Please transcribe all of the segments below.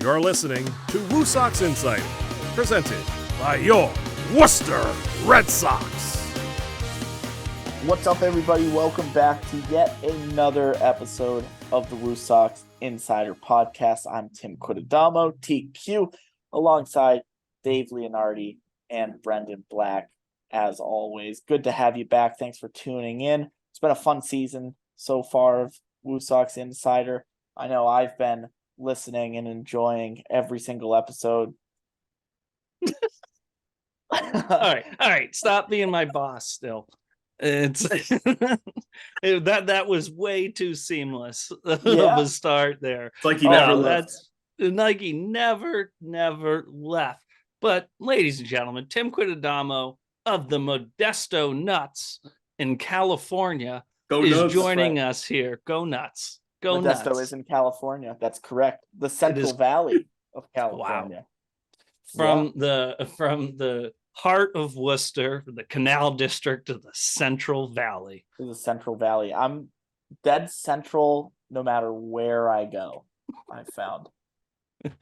You're listening to WooSox Insider, presented by your Worcester Red Sox. What's up, everybody? Welcome back to yet another episode of the WooSox Insider Podcast. I'm Tim Quitadamo, TQ, alongside Dave Leonardi and Brendan Black, as always. Good to have you back. Thanks for tuning in. It's been a fun season so far of WooSox Insider. I know I've been listening and enjoying every single episode. All right. Stop being my boss still. It's that was way too seamless of a start there. It's like he never left. Nike never left. But ladies and gentlemen, Tim Quitadamo of the Modesto Nuts in California is joining us here. Go Nuts. Go Nuts. Modesto is in California. That's correct. The Central Valley of California. Wow. From the heart of Worcester, the Canal District of the Central Valley. The Central Valley. I'm dead central no matter where I go, I found. There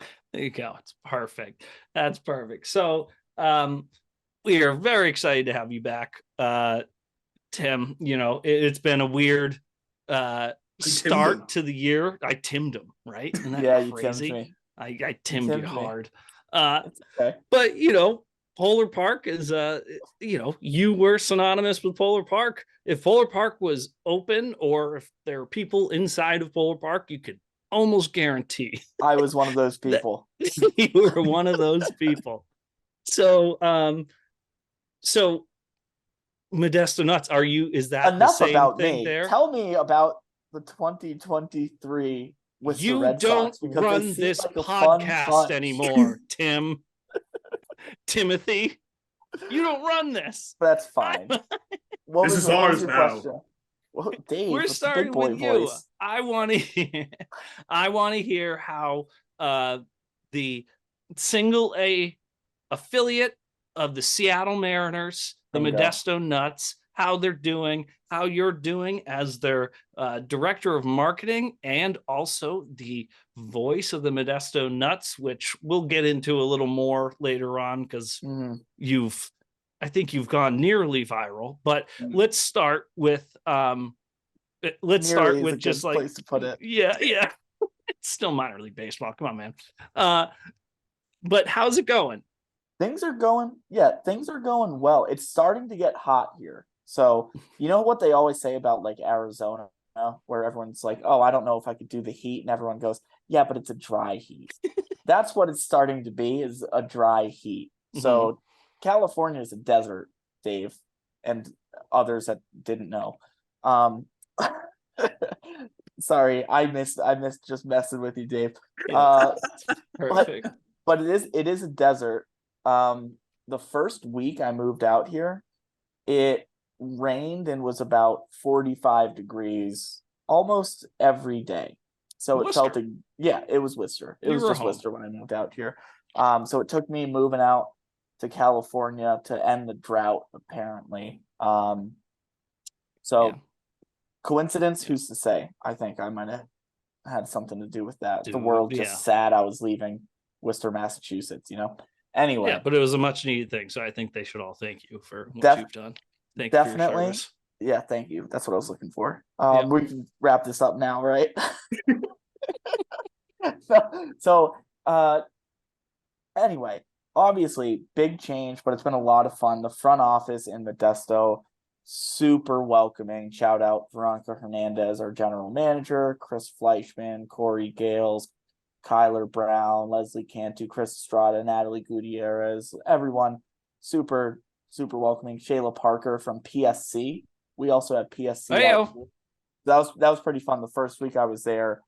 you go. It's perfect. That's perfect. So we are very excited to have you back, Tim. You know, it's been a weird start to the year. I timmed him, right? Isn't that crazy? You timmed me. I timmed you hard. Okay. But you know, Polar Park is you were synonymous with Polar Park. If Polar Park was open, or if there were people inside of Polar Park, you could almost guarantee I was one of those people. You were one of those people. So Modesto Nuts, is that enough the same about thing me? there? Tell me about the 2023 with the Red Sox. You don't run this podcast anymore, Tim. Timothy, you don't run this. That's fine. This is ours now. Well, Dave, we're starting with you. I want to hear how the single A affiliate of the Seattle Mariners, the Modesto Nuts, how they're doing, how you're doing as their director of marketing and also the voice of the Modesto Nuts, which we'll get into a little more later on because I think you've gone nearly viral. But let's start with just like place to put it. Yeah. It's still minor league baseball. Come on, man. But how's it going? Things are going well. It's starting to get hot here. So, you know what they always say about like Arizona, where everyone's like, oh, I don't know if I could do the heat. And everyone goes, yeah, but it's a dry heat. That's what it's starting to be, is a dry heat. So California is a desert, Dave, and others that didn't know. Sorry, I missed just messing with you, Dave. Perfect. But it is a desert. The first week I moved out here, it rained and was about 45 degrees almost every day. So it felt it was Worcester. It was just Worcester when I moved out here. So it took me moving out to California to end the drought, apparently. Coincidence, who's to say? I think I might have had something to do with that. The world just sad I was leaving Worcester, Massachusetts, Anyway. Yeah, but it was a much needed thing. So I think they should all thank you for what you've done. Thank you for your service. Yeah, thank you. That's what I was looking for. We can wrap this up now, right? Anyway, obviously big change, but it's been a lot of fun. The front office in Modesto, super welcoming. Shout out Veronica Hernandez, our general manager, Chris Fleischman, Corey Gales, Kyler Brown, Leslie Cantu, Chris Estrada, Natalie Gutierrez, everyone super welcoming. Shayla Parker from PSC. We also had PSC. That was pretty fun. The first week I was there.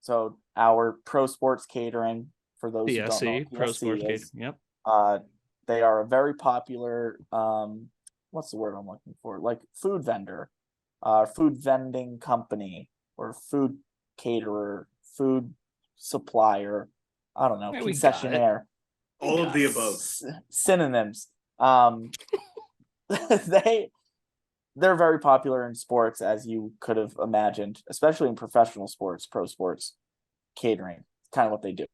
So our Pro Sports Catering, for those who don't know, Pro Sports Catering. Yep. They are a very popular what's the word I'm looking for? Like food vendor, food vending company, or food caterer, food supplier. I don't know, concessionaire. All of the above. Synonyms. They're very popular in sports, as you could have imagined, especially in professional sports, pro sports. catering. Kind of what they do.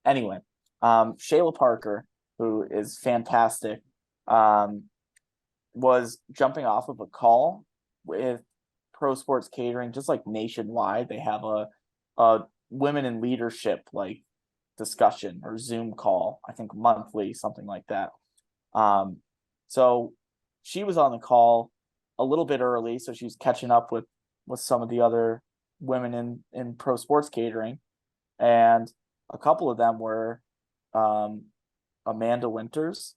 Anyway, Shayla Parker, who is fantastic, was jumping off of a call with Pro Sports Catering, just like nationwide. They have a women in leadership like discussion or Zoom call, I think monthly, something like that. So she was on the call a little bit early, so she's catching up with some of the other women in Pro Sports Catering, and a couple of them were Amanda Winters,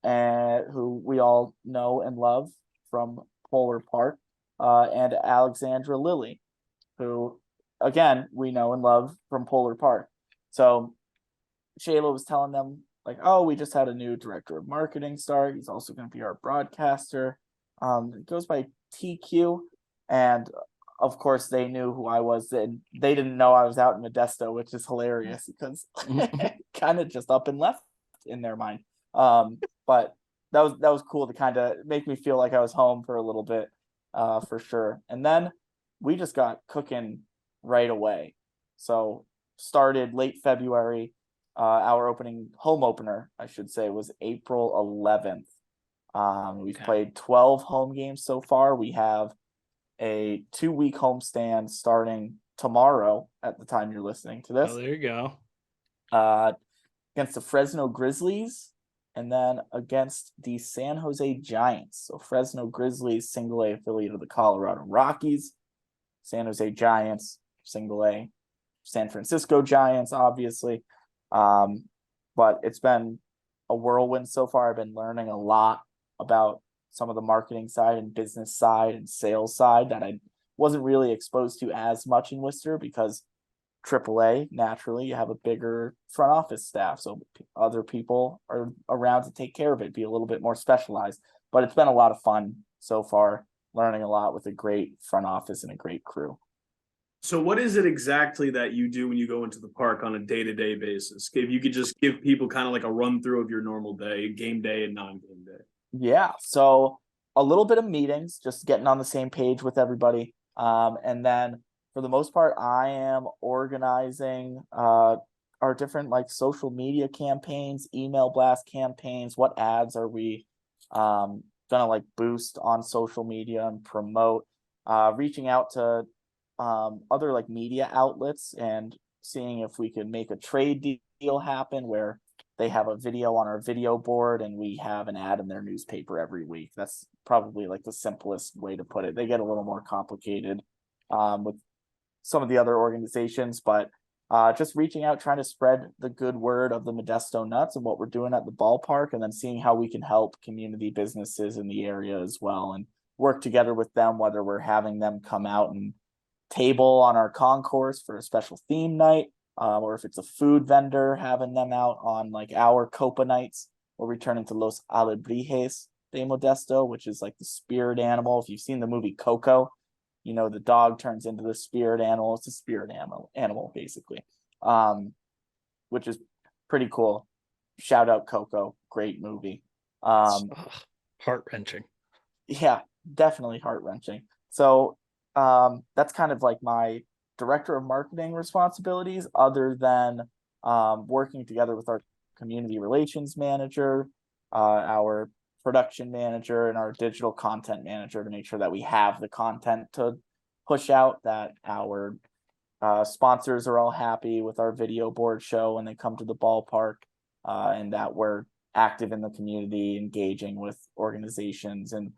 who we all know and love from Polar Park, and Alexandra Lilly, who again we know and love from Polar Park. So Shayla was telling them like, oh, we just had a new director of marketing start. He's also going to be our broadcaster. It goes by TQ, and of course they knew who I was, and they didn't know I was out in Modesto, which is hilarious because kind of just up and left in their mind. But that was cool to kind of make me feel like I was home for a little bit, for sure. And then we just got cooking right away. So started late February. Our home opener, I should say, was April 11th. We've played 12 home games so far. We have a 2-week homestand starting tomorrow at the time you're listening to this. Oh, there you go. Against the Fresno Grizzlies, and then against the San Jose Giants. So Fresno Grizzlies, single A affiliate of the Colorado Rockies. San Jose Giants, single A. San Francisco Giants, obviously. But it's been a whirlwind so far. I've been learning a lot about some of the marketing side and business side and sales side that I wasn't really exposed to as much in Worcester, because AAA, naturally, you have a bigger front office staff, so other people are around to take care of it, be a little bit more specialized. But it's been a lot of fun so far, learning a lot with a great front office and a great crew. So what is it exactly that you do when you go into the park on a day-to-day basis? If you could just give people kind of like a run through of your normal day, game day and non-game day. Yeah, so a little bit of meetings, just getting on the same page with everybody. And then for the most part, I am organizing our different like social media campaigns, email blast campaigns. What ads are we gonna like boost on social media and promote? Reaching out to other like media outlets and seeing if we could make a trade deal happen where they have a video on our video board and we have an ad in their newspaper every week. That's probably like the simplest way to put it. They get a little more complicated with some of the other organizations, but just reaching out, trying to spread the good word of the Modesto Nuts and what we're doing at the ballpark, and then seeing how we can help community businesses in the area as well and work together with them, whether we're having them come out and table on our concourse for a special theme night, or if it's a food vendor, having them out on like our Copa nights, or returning to Los Alebrijes de Modesto, which is like the spirit animal. If you've seen the movie Coco, you know, the dog turns into the spirit animal. It's a spirit animal basically, which is pretty cool. Shout out Coco, great movie. Heart-wrenching. Yeah, definitely heart-wrenching. So that's kind of like my director of marketing responsibilities, other than working together with our community relations manager, our production manager, and our digital content manager to make sure that we have the content to push out, that our sponsors are all happy with our video board show when they come to the ballpark, and that we're active in the community, engaging with organizations and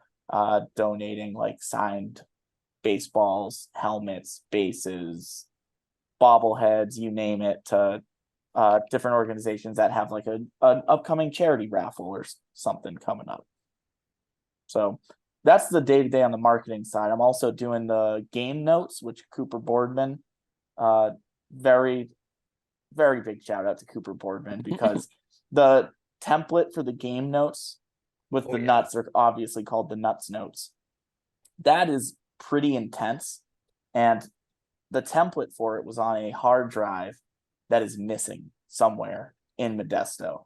donating like signed baseballs, helmets, bases, bobbleheads, you name it, to different organizations that have like an upcoming charity raffle or something coming up. So that's the day-to-day on the marketing side. I'm also doing the game notes, which Cooper Boardman, very, very big shout out to Cooper Boardman, because the template for the game notes with the nuts are obviously called the Nuts notes. That is pretty intense, and the template for it was on a hard drive that is missing somewhere in Modesto.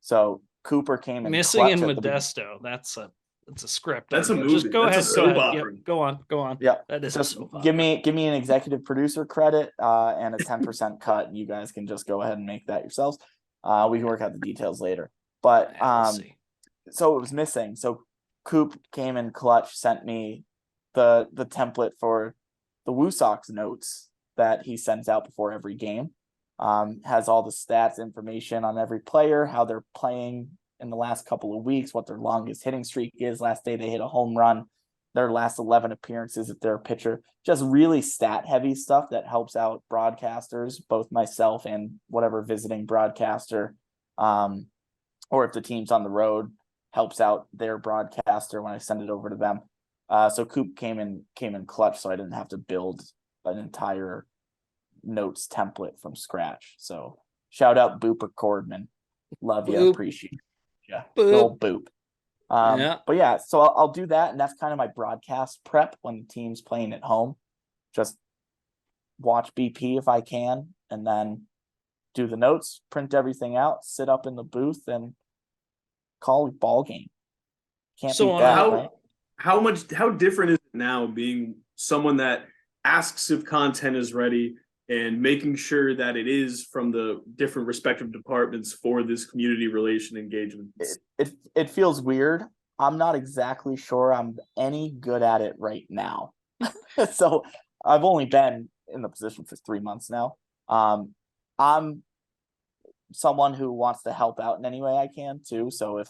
So Cooper came and missing in clutched at Modesto. That's a it's a script. That's a movie. Just go That's a ahead. soap Yep, opera. go on. Yeah, That is just a soap give opera. me an executive producer credit and a 10% cut. You guys can just go ahead and make that yourselves. We can work out the details later. But Yeah, we'll see. so it was missing. So Coop came in clutch, sent me the template for the WooSox notes that he sends out before every game. Has all the stats information on every player, how they're playing in the last couple of weeks, what their longest hitting streak is. Last day they hit a home run, their last 11 appearances if they're a pitcher. Just really stat heavy stuff that helps out broadcasters, both myself and whatever visiting broadcaster, or if the team's on the road, helps out their broadcaster when I send it over to them. So Coop came in clutch, so I didn't have to build an entire notes template from scratch. So shout out Booper Cordman. Love you, appreciate you. Good old Boop. Yeah. But yeah, so I'll do that, and that's kind of my broadcast prep when the team's playing at home. Just watch BP if I can, and then do the notes, print everything out, sit up in the booth, and call a ball game. Can't So beat on that, how- right? How different is it now being someone that asks if content is ready and making sure that it is from the different respective departments for this community relation engagement? It feels weird. I'm not exactly sure I'm any good at it right now. So I've only been in the position for 3 months now. I'm someone who wants to help out in any way I can too. So if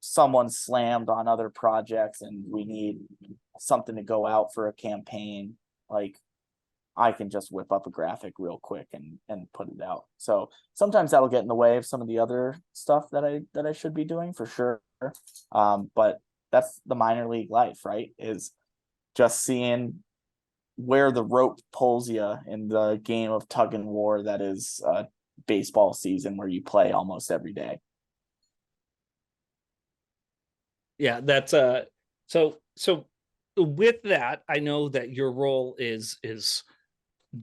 someone slammed on other projects and we need something to go out for a campaign, like I can just whip up a graphic real quick and put it out. So sometimes that'll get in the way of some of the other stuff that I should be doing for sure. But that's the minor league life, right? Is just seeing where the rope pulls you in the game of tug and war that is baseball season, where you play almost every day. Yeah, that's so with that, I know that your role is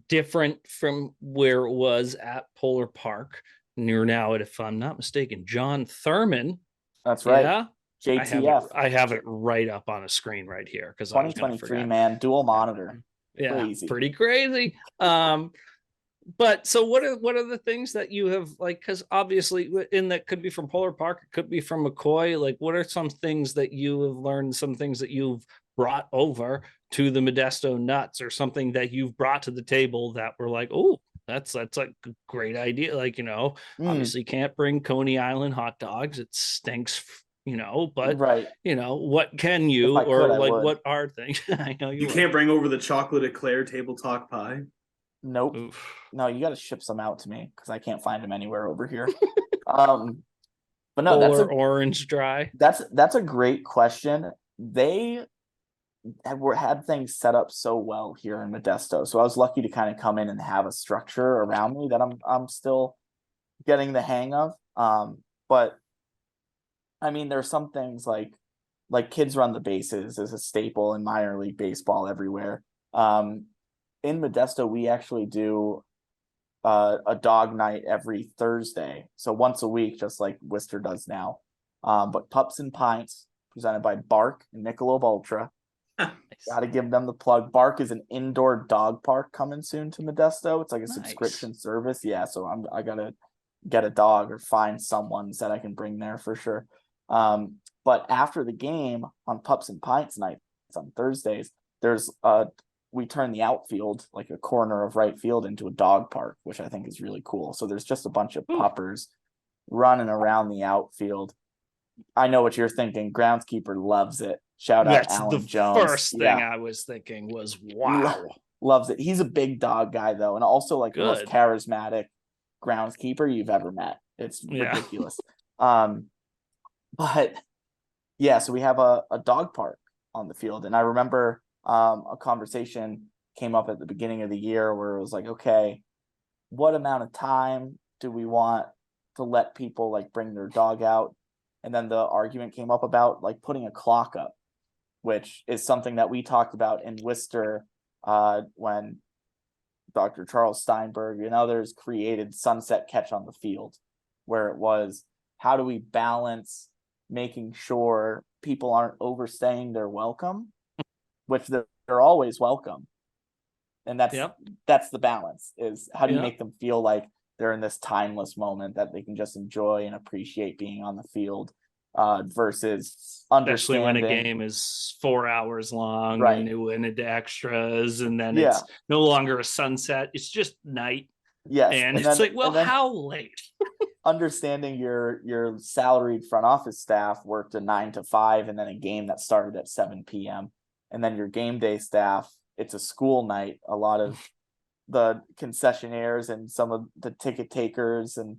different from where it was at Polar Park. And you're now at, if I'm not mistaken, John Thurman. That's right. Yeah. JTF. I have it right up on a screen right here because 2023, man, dual monitor. Yeah, Crazy. pretty crazy. But so what are the things that you have, like, because obviously in that could be from Polar Park, it could be from McCoy. Like, what are some things that you have learned, some things that you've brought over to the Modesto Nuts, or something that you've brought to the table that were like, oh, that's like a great idea. Like, obviously can't bring Coney Island hot dogs. It stinks, but right. What can you, If I could, I like, would. what are things? I know You can't bring over the chocolate eclair table talk pie. Nope. Oof. No, you got to ship some out to me because I can't find them anywhere over here. But no, that's orange dry. That's a great question. They had things set up so well here in Modesto, so I was lucky to kind of come in and have a structure around me that I'm still getting the hang of. But I mean, there's some things like kids run the bases is a staple in minor league baseball everywhere. In Modesto, we actually do a dog night every Thursday, so once a week, just like Worcester does now. But Pups and Pints, presented by Bark and Michelob Ultra. Nice. Got to give them the plug. Bark is an indoor dog park coming soon to Modesto. It's like a subscription service. Yeah, so I gotta get a dog or find someone that I can bring there for sure. But after the game on Pups and Pints nights on Thursdays, there's we turn the outfield, like a corner of right field, into a dog park, which I think is really cool. So there's just a bunch of puppers running around the outfield. I know what you're thinking. Groundskeeper loves it. Shout out Alan Jones. First thing I was thinking was, wow. Loves it. He's a big dog guy though, and also like the most charismatic groundskeeper you've ever met. It's ridiculous. But yeah, so we have a dog park on the field, and I remember a conversation came up at the beginning of the year where it was like, okay, what amount of time do we want to let people like bring their dog out? And then the argument came up about like putting a clock up, which is something that we talked about in Worcester when Dr. Charles Steinberg and others created Sunset Catch on the Field, where it was, how do we balance making sure people aren't overstaying their welcome, which they're always welcome. And that's the balance, is how do you make them feel like they're in this timeless moment that they can just enjoy and appreciate being on the field, versus especially when understanding a game is 4 hours long, Right. and it went into extras, and then it's no longer a sunset, it's just night. Yes. And it's like, well, how late? Understanding your salaried front office staff worked a 9 to 5 and then a game that started at 7 p.m. And then your game day staff, it's a school night. A lot of the concessionaires and some of the ticket takers and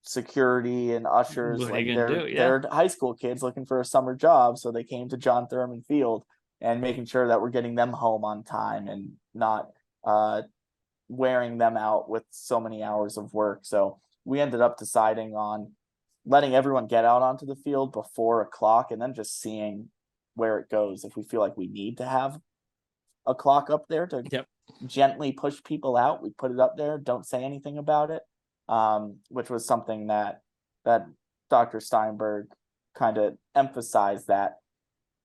security and ushers, What are like you gonna they're high school kids looking for a summer job, so they came to John Thurman Field, and making sure that we're getting them home on time and not wearing them out with so many hours of work. So we ended up deciding on letting everyone get out onto the field before 1:00 and then just seeing where it goes. If we feel like we need to have a clock up there to gently push people out, we put it up there, don't say anything about it, which was something that Dr. Steinberg kind of emphasized, that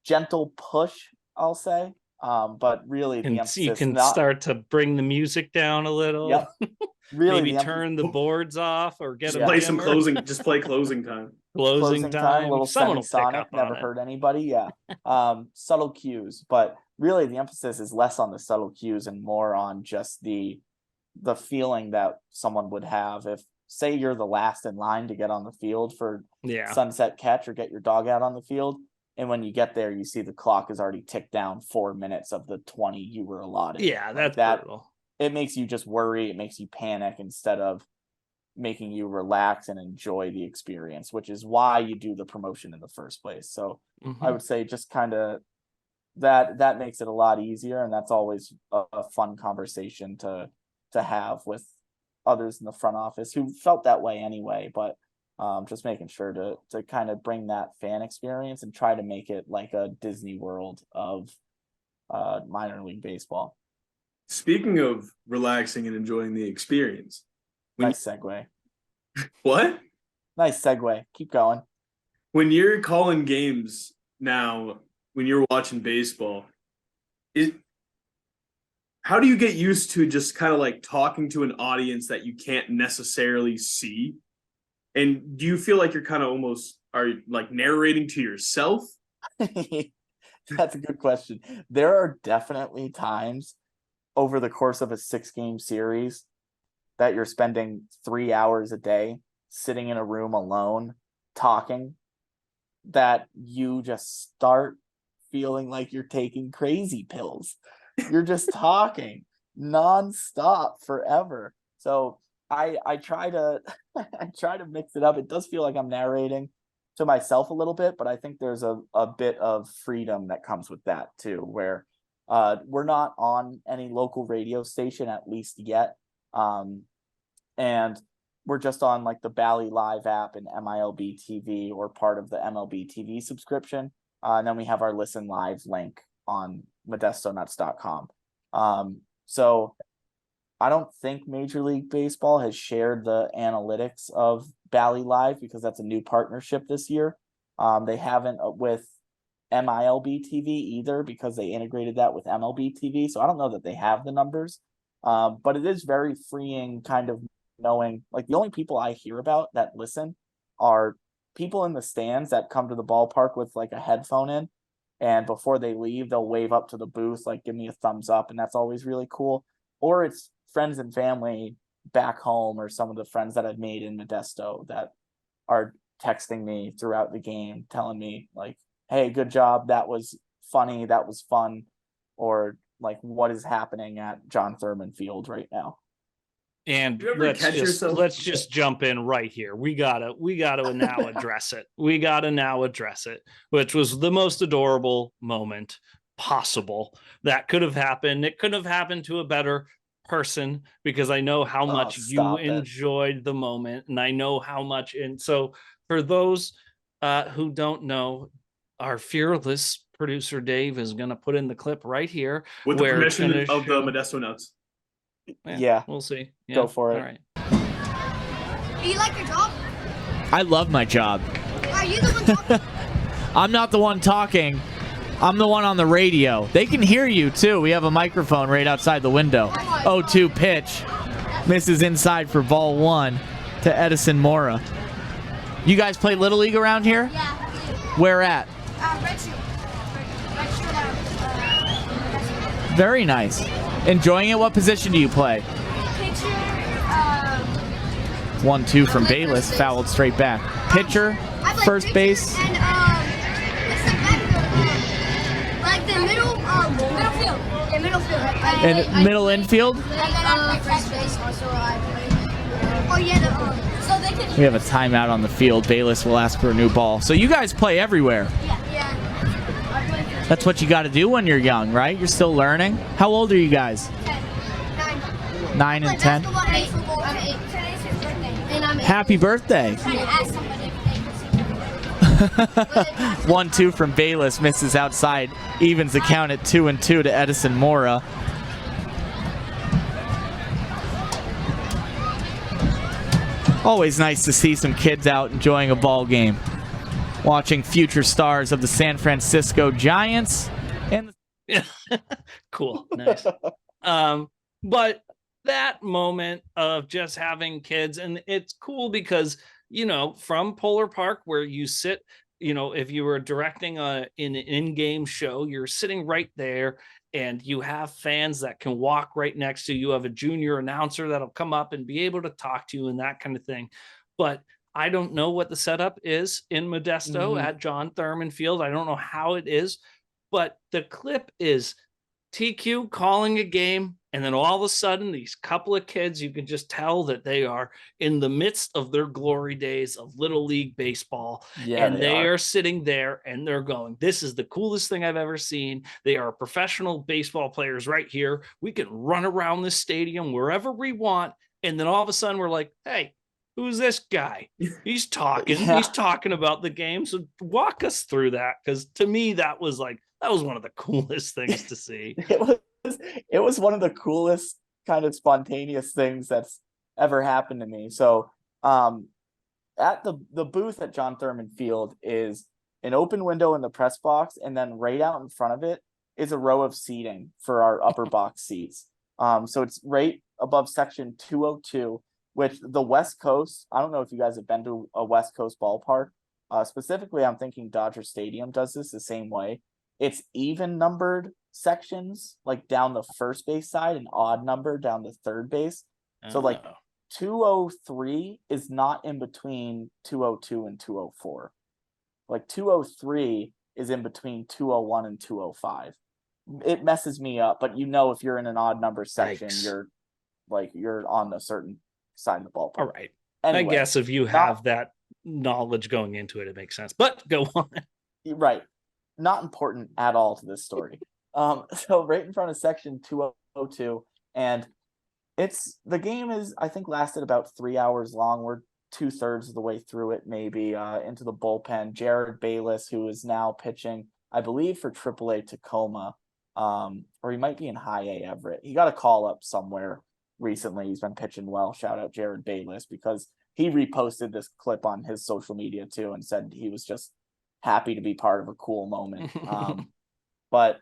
gentle push, I'll say. But really the emphasis, you can start to bring the music down a little. Really, maybe turn the boards off or get play some closing. Just play closing time. Closing time. A little Someone will pick up on never hurt anybody. Subtle cues, but really the emphasis is less on the subtle cues and more on just the feeling that someone would have if, say, you're the last in line to get on the field for sunset catch or get your dog out on the field. And when you get there, you see the clock has already ticked down 4 minutes of the 20 you were allotted. Yeah, that's brutal. It makes you just worry. It makes you panic instead of making you relax and enjoy the experience, which is why you do the promotion in the first place. So I would say just kind of that makes it a lot easier. And that's always a fun conversation to have with others in the front office who felt that way anyway. But just making sure to kind of bring that fan experience and try to make it like a Disney World of minor league baseball. Speaking of relaxing and enjoying the experience. Nice segue. What? Nice segue. Keep going. When you're calling games now, when you're watching baseball, how do you get used to just kind of like talking to an audience that you can't necessarily see? And do you feel like you're kind of almost are like narrating to yourself? That's a good question. There are definitely times over the course of a 6-game series that you're spending 3 hours a day sitting in a room alone talking, that you just start feeling like you're taking crazy pills. You're just talking nonstop forever. So I try to mix it up. It does feel like I'm narrating to myself a little bit, but I think there's a bit of freedom that comes with that too, where we're not on any local radio station, at least yet. And we're just on like the Bally Live app and MILB TV, or part of the MLB TV subscription. And then we have our Listen Live link on modestonuts.com. So I don't think Major League Baseball has shared the analytics of Bally Live, because that's a new partnership this year. They haven't with MILB TV either, because they integrated that with MLB TV. So I don't know that they have the numbers, but it is very freeing kind of knowing, like, the only people I hear about that listen are people in the stands that come to the ballpark with like a headphone in, and before they leave, they'll wave up to the booth, like, give me a thumbs up. And that's always really cool. Or it's friends and family back home, or some of the friends that I've made in Modesto that are texting me throughout the game, telling me like, hey, good job. That was funny. That was fun. Or like, what is happening at John Thurman Field right now? And let's just jump in right here. We gotta now address it. We gotta now address it, which was the most adorable moment possible that could have happened. It could have happened to a better person, because I know how much you enjoyed the moment, and I know how much. And so for those who don't know, our fearless producer Dave is going to put in the clip right here with the permission of the Modesto Nuts. Yeah, we'll see. Yeah. Go for it. All right. Do you like your job? I love my job. Are you the one talking? I'm not the one talking. I'm the one on the radio. They can hear you, too. We have a microphone right outside the window. 0-2 pitch. Misses inside for ball 1 to Edison Mora. You guys play Little League around here? Yeah. Where at? Red Shoe. Very nice. Enjoying it? What position do you play? Pitcher. 1-2 from Bayless. Fouled straight back. Pitcher, first base. And it's the backfield. Like the middle field. Yeah, middle field. And middle infield? And then first base also. Oh yeah. So they can. We have a timeout on the field. Bayless will ask for a new ball. So you guys play everywhere. Yeah. That's what you got to do when you're young, right? You're still learning. How old are you guys? 9. 9 and 10? I'm 8. Today's his birthday. And I'm 8. Happy birthday. Trying to ask somebody if they can see. 1-2 from Bayless. Misses outside. Evens the count at 2-2 to Edison Mora. Always nice to see some kids out enjoying a ball game. Watching future stars of the San Francisco Giants. And Cool. Nice. But that moment of just having kids, and it's cool because, from Polar Park where you sit, if you were directing an in-game show, you're sitting right there and you have fans that can walk right next to you. You have a junior announcer that'll come up and be able to talk to you and that kind of thing. But I don't know what the setup is in Modesto at John Thurman Field. I don't know how it is, but the clip is TQ calling a game, and then all of a sudden, these couple of kids, you can just tell that they are in the midst of their glory days of Little League baseball. Yeah, and they are sitting there and they're going, this is the coolest thing I've ever seen. They are professional baseball players right here. We can run around this stadium wherever we want. And then all of a sudden, we're like, hey, who's this guy? He's talking. He's talking about the game. So walk us through that, because to me, that was one of the coolest things to see. It was one of the coolest kind of spontaneous things that's ever happened to me. So at the booth at John Thurman Field is an open window in the press box, and then right out in front of it is a row of seating for our upper box seats. So it's right above section 202, which the West Coast, I don't know if you guys have been to a West Coast ballpark. Specifically, I'm thinking Dodger Stadium does this the same way. It's even numbered sections, like down the first base side, and odd number down the third base. So like 203 is not in between 202 and 204. Like 203 is in between 201 and 205. It messes me up, but if you're in an odd number section, you're on a certain side of the ballpark. All right. Anyway, I guess if you have that knowledge going into it, it makes sense. But go on. Right. Not important at all to this story. So right in front of section 202, and the game is, I think, lasted about 3 hours long. We're 2/3 of the way through it, maybe, into the bullpen. Jared Bayless, who is now pitching, I believe, for AAA Tacoma, or he might be in High A Everett. He got a call up somewhere recently. He's been pitching well. Shout out Jared Bayless, because he reposted this clip on his social media too and said he was just happy to be part of a cool moment. But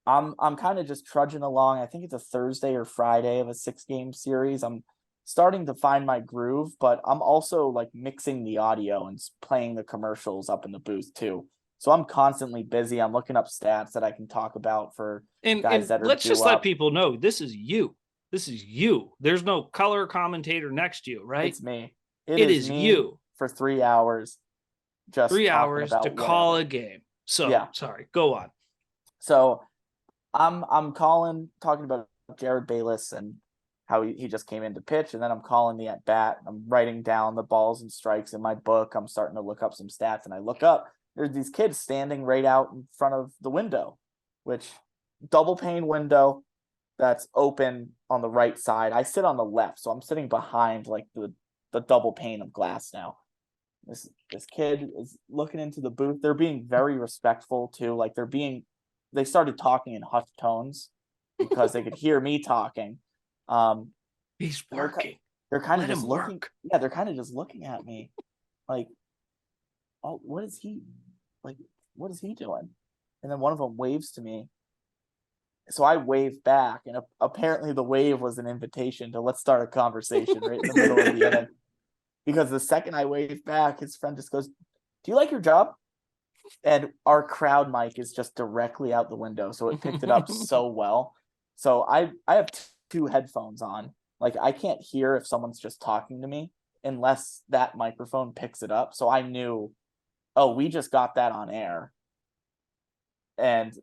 I'm kind of just trudging along. I think it's a Thursday or Friday of a 6-game series. I'm starting to find my groove, but I'm also like mixing the audio and playing the commercials up in the booth too. So I'm constantly busy. I'm looking up stats that I can talk about for guys that are let's just due let up. people know this is you. This is you. There's no color commentator next to you, right? It's me. It is me you for 3 hours. Just 3 hours to call whatever. a game. So Yeah. Sorry, go on. So I'm talking about Jared Bayless and how he just came in to pitch, and then I'm calling the at bat. I'm writing down the balls and strikes in my book. I'm starting to look up some stats, and I look up. There's these kids standing right out in front of the window, which double pane window that's open on the right side. I sit on the left, so I'm sitting behind like the double pane of glass now. This kid is looking into the booth. They're being very respectful too. Like they started talking in hushed tones because they could hear me talking. He's working. They're kind of Let just him looking. work. Yeah, they're kind of just looking at me, like, oh, what is he? like, what is he doing? And then one of them waves to me. So I waved back, and apparently the wave was an invitation to let's start a conversation right in the middle of the inning. Because the second I waved back, his friend just goes, "Do you like your job?" And our crowd mic is just directly out the window, so it picked it up so well. So I have two headphones on. Like, I can't hear if someone's just talking to me unless that microphone picks it up. So I knew, oh, we just got that on air. And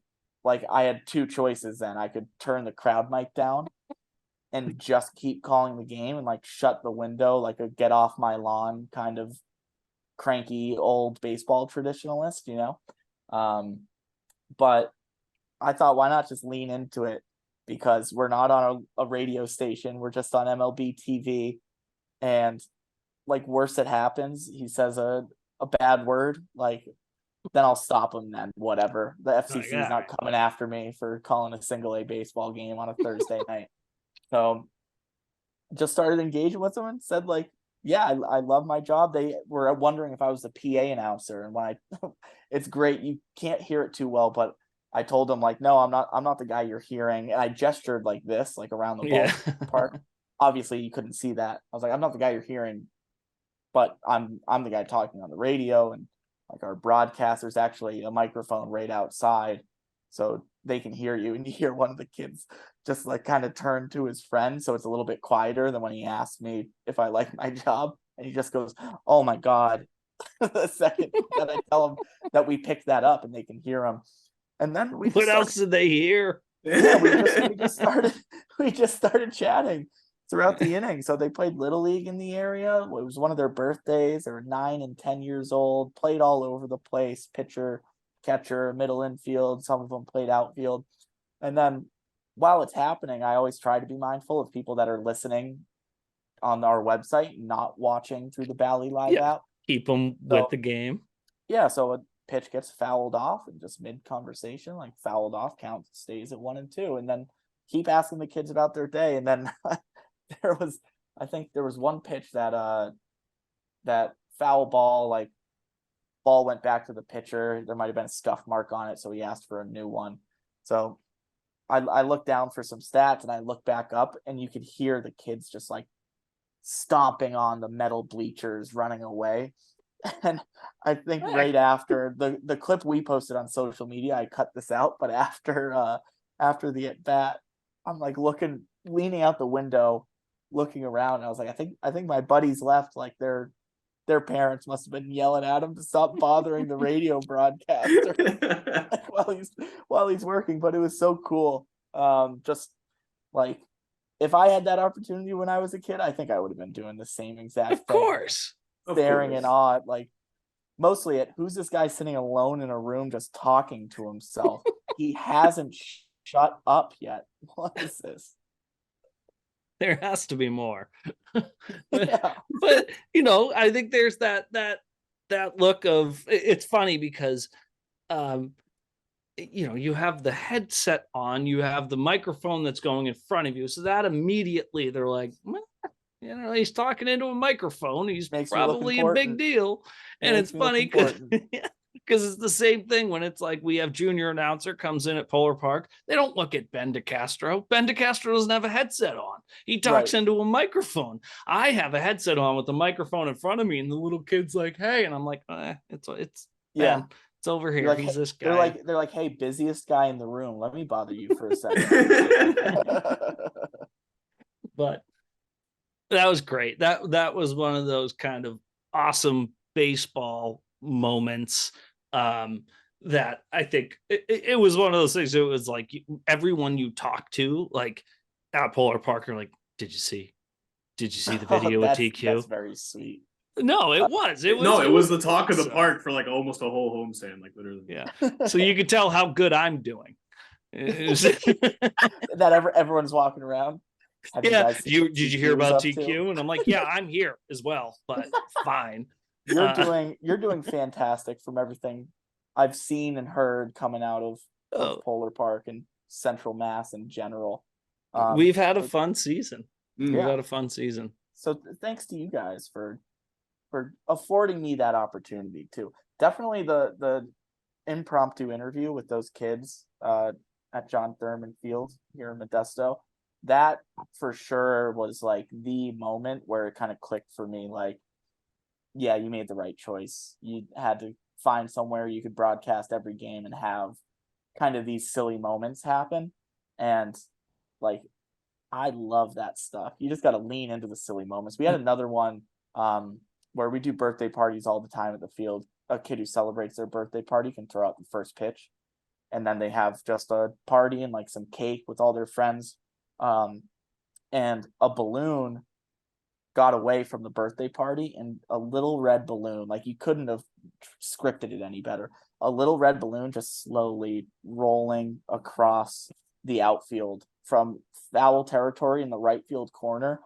like, I had two choices then. I could turn the crowd mic down and just keep calling the game and like shut the window, like a get off my lawn kind of cranky old baseball traditionalist, you know? But I thought, why not just lean into it? Because we're not on a radio station. We're just on MLB TV. And like, worse it happens, he says a bad word, like, then I'll stop him then, whatever. The FCC is not coming after me for calling a single A baseball game on a Thursday night. So just started engaging with them and said, like, yeah, I love my job. They were wondering if I was the PA announcer. And when it's great, you can't hear it too well, but I told them, like, no, I'm not the guy you're hearing. And I gestured like this, like around the ballpark. Obviously you couldn't see that. I was like, I'm not the guy you're hearing, but I'm the guy talking on the radio. And like, our broadcaster's actually a microphone right outside, so they can hear you. And you hear one of the kids just like kind of turn to his friend, so it's a little bit quieter than when he asked me if I like my job, and he just goes, "Oh my God," the second that I tell him that we picked that up and they can hear him. And then what else did they hear? Yeah, we just started chatting throughout the inning. So they played Little League in the area. It was one of their birthdays. They were 9 and 10 years old, played all over the place, pitcher, catcher, middle infield. Some of them played outfield. And then while it's happening, I always try to be mindful of people that are listening on our website, not watching through the Bally Live app. Keep them with the game. Yeah, so a pitch gets fouled off and just mid-conversation, like, fouled off, count stays at 1 and 2. And then keep asking the kids about their day. And then I think there was one pitch that foul ball, like, ball went back to the pitcher. There might have been a scuff mark on it, so he asked for a new one. So I looked down for some stats and I looked back up, and you could hear the kids just like stomping on the metal bleachers, running away. And I think right after the clip we posted on social media, I cut this out, but after the at bat, I'm like leaning out the window, looking around, and I was like, I think my buddies left. Like, their parents must have been yelling at him to stop bothering the radio broadcaster while he's working. But it was so cool. Just like, if I had that opportunity when I was a kid, I think I would have been doing the same exact thing. Of course. Staring in awe at, like, mostly at, who's this guy sitting alone in a room just talking to himself? He hasn't shut up yet. What is this? There has to be more. Yeah. But you know, I think there's that look of, it's funny because you know, you have the headset on, you have the microphone that's going in front of you, so that immediately they're like, well, you know, he's talking into a microphone, he's probably a big deal. And it's funny because it's the same thing when it's like, we have junior announcer comes in at Polar Park. They don't look at Ben DeCastro. Ben DeCastro doesn't have a headset on. He talks into a microphone. I have a headset on with the microphone in front of me, and the little kid's like, "Hey," and I'm like, "It's Ben. It's over here. Like, he's this guy." They're like, "Hey, busiest guy in the room. Let me bother you for a second." But that was great. That was one of those kind of awesome baseball moments that I think it was one of those things. It was like, everyone you talk to, like, at Polar Park, are like, did you see the video with TQ? That's very sweet. No, it was the talk of the park for like almost a whole homestand, like, literally. Yeah. So you could tell how good I'm doing. That everyone's walking around. Did you hear about TQ? And I'm like, yeah, I'm here as well, but fine. You're doing fantastic from everything I've seen and heard coming out of Polar Park and Central Mass in general. We've had a fun season. Yeah. We've had a fun season. So thanks to you guys for affording me that opportunity too. Definitely the impromptu interview with those kids at John Thurman Field here in Modesto. That for sure was like the moment where it kind of clicked for me. Like, yeah, you made the right choice. You had to find somewhere you could broadcast every game and have kind of these silly moments happen. And like, I love that stuff. You just got to lean into the silly moments. We had another one where we do birthday parties all the time at the field. A kid who celebrates their birthday party can throw out the first pitch, and then they have just a party and like some cake with all their friends. And a balloon got away from the birthday party, and a little red balloon, like you couldn't have scripted it any better. A little red balloon just slowly rolling across the outfield from foul territory in the right field corner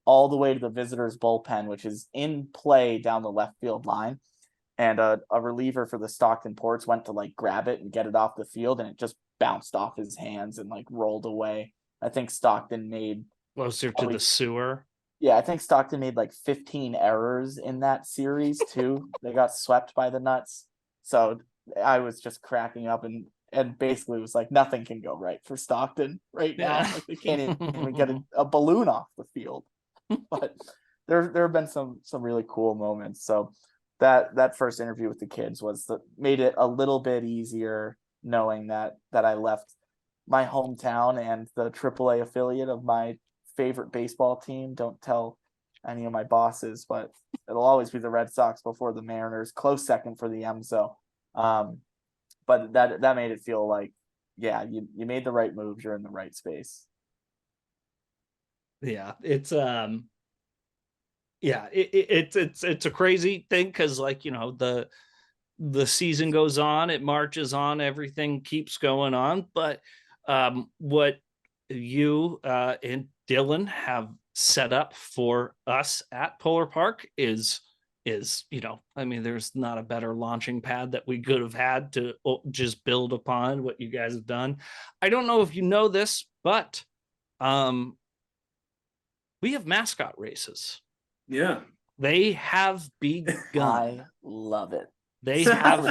all the way to the visitors bullpen, which is in play down the left field line. And a reliever for the Stockton Ports went to like grab it and get it off the field, and it just bounced off his hands and like rolled away. I think Stockton made closer to the sewer. Yeah, I think Stockton made like 15 errors in that series too. They got swept by the Nuts. So I was just cracking up and basically was like, nothing can go right for Stockton right now. Yeah. Like they can't even get a balloon off the field. But there have been some really cool moments. So that first interview with the kids made it a little bit easier knowing that I left my hometown and the AAA affiliate of my favorite baseball team. Don't tell any of my bosses, but it'll always be the Red Sox before the Mariners. Close second for the Emso. But that made it feel like, yeah, you made the right moves. You're in the right space. Yeah, it's it's a crazy thing because, like, you know, the season goes on, it marches on, everything keeps going on, but what you and Dylan have set up for us at Polar Park is, you know, I mean, there's not a better launching pad that we could have had to just build upon what you guys have done. I don't know if you know this, but we have mascot races. Yeah. They have begun. I love it. They have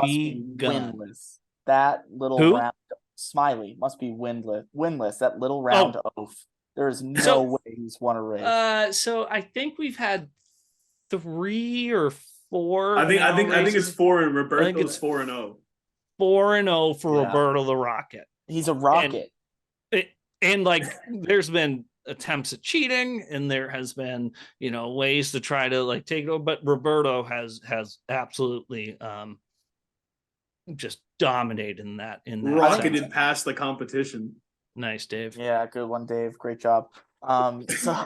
begun. begun. Winless. That little round Smiley must be winless. That little round oaf. There's no way he's won a race. So I think we've had 3 or 4. I think it's 4, and Roberto's 4-0. 4-0 for Roberto the Rocket. He's a rocket. And like there's been attempts at cheating, and there has been, you know, ways to try to like take it over, but Roberto has absolutely just dominated in that rocketed sense. Past the competition. Nice, Dave. Yeah, good one, Dave. Great job. So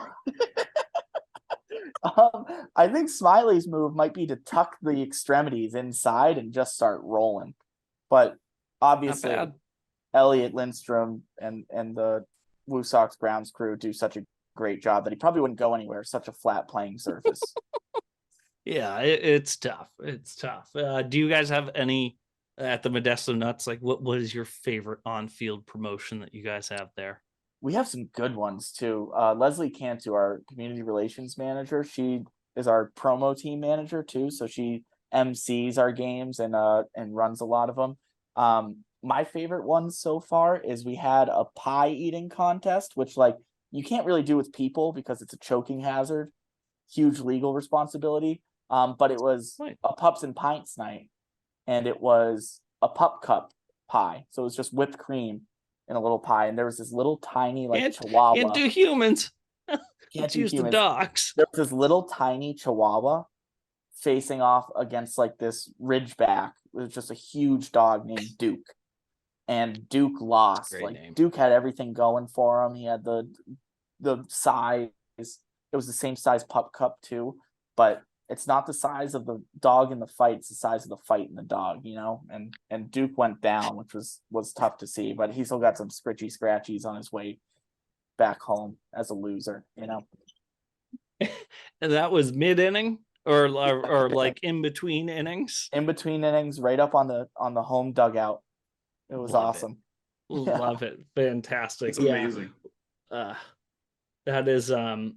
I think Smiley's move might be to tuck the extremities inside and just start rolling. But obviously Elliot Lindstrom and the WooSox grounds crew do such a great job that he probably wouldn't go anywhere. Such a flat playing surface. Yeah, it's tough. It's tough. Do you guys have any at the Modesto Nuts? Like, what is your favorite on-field promotion that you guys have there? We have some good ones too. Leslie Cantu, our community relations manager, she is our promo team manager too. So she MCs our games and runs a lot of them. My favorite one so far is we had a pie eating contest, which like you can't really do with people because it's a choking hazard, huge legal responsibility. But it was a Pups and Pints night, and it was a pup cup pie. So it was just whipped cream in a little pie, and there was this little tiny chihuahua. Can't do humans. Can't use humans. The dogs. There was this little tiny chihuahua facing off against like this Ridgeback. It was just a huge dog named Duke. And Duke lost. Like name. Duke had everything going for him. He had the size. It was the same size pup cup too, but it's not the size of the dog in the fight. It's the size of the fight in the dog, you know. And Duke went down, which was tough to see. But he still got some scratchies on his way back home as a loser, you know. And that was mid inning or like in between innings. In between innings, right up on the home dugout. It was awesome. Love it. Fantastic. It's amazing. That is